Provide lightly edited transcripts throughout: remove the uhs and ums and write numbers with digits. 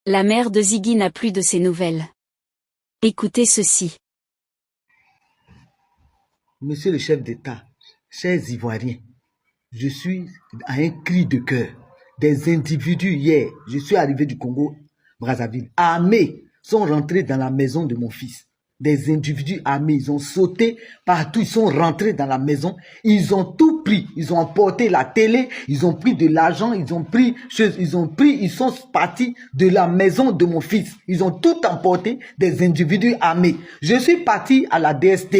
La mère de Ziggy n'a plus de ses nouvelles. Écoutez ceci. Monsieur le chef d'État, chers Ivoiriens, je suis à un cri de cœur. Des individus hier, je suis arrivé du Congo, Brazzaville, armés, sont rentrés dans la maison de mon fils. Des individus armés, ils ont sauté partout, ils sont rentrés dans la maison, ils ont tout pris, ils ont emporté la télé, ils ont pris de l'argent, ils sont partis de la maison de mon fils. Ils ont tout emporté, des individus armés. Je suis parti à la DST.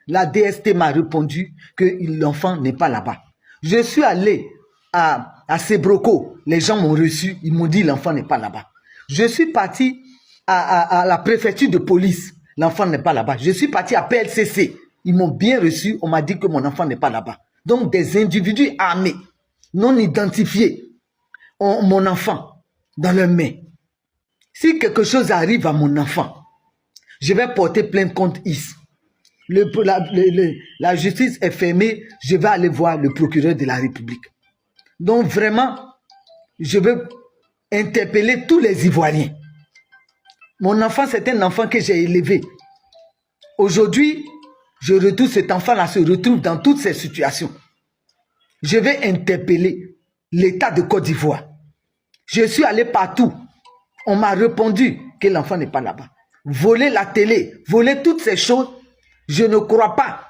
La DST m'a répondu que l'enfant n'est pas là-bas. Je suis allé à Sebroco, les gens m'ont reçu, ils m'ont dit l'enfant n'est pas là-bas. Je suis parti à la préfecture de police, l'enfant n'est pas là-bas. Je suis parti à PLCC, ils m'ont bien reçu, on m'a dit que mon enfant n'est pas là-bas. Donc des individus armés, non identifiés, ont mon enfant dans leurs mains. Si quelque chose arrive à mon enfant, je vais porter plainte contre IS. La justice est fermée, je vais aller voir le procureur de la République. Donc vraiment, je veux interpeller tous les Ivoiriens. Mon enfant, c'est un enfant que j'ai élevé. Aujourd'hui, cet enfant-là se retrouve dans toutes ces situations. Je vais interpeller l'État de Côte d'Ivoire. Je suis allé partout. On m'a répondu que l'enfant n'est pas là-bas. Voler la télé, voler toutes ces choses, je ne crois pas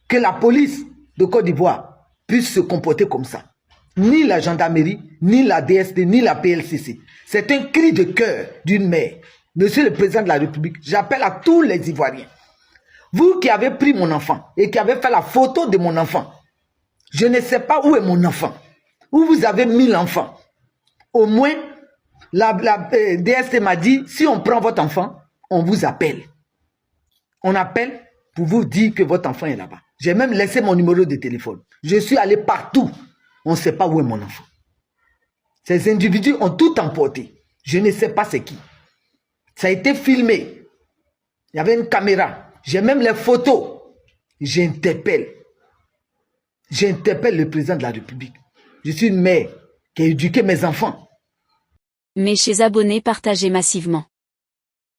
que la police de Côte d'Ivoire puisse se comporter comme ça. Ni la gendarmerie, ni la DST, ni la PLCC. C'est un cri de cœur d'une mère. Monsieur le Président de la République, j'appelle à tous les Ivoiriens. Vous qui avez pris mon enfant et qui avez fait la photo de mon enfant, je ne sais pas où est mon enfant. Où vous avez mis l'enfant. Au moins, la DST m'a dit, si on prend votre enfant, on vous appelle. On appelle pour vous dire que votre enfant est là-bas. J'ai même laissé mon numéro de téléphone. Je suis allé partout. On ne sait pas où est mon enfant. Ces individus ont tout emporté. Je ne sais pas c'est qui. Ça a été filmé. Il y avait une caméra. J'ai même les photos. J'interpelle le président de la République. Je suis une mère qui a éduqué mes enfants. Mais chez abonnés, partagez massivement.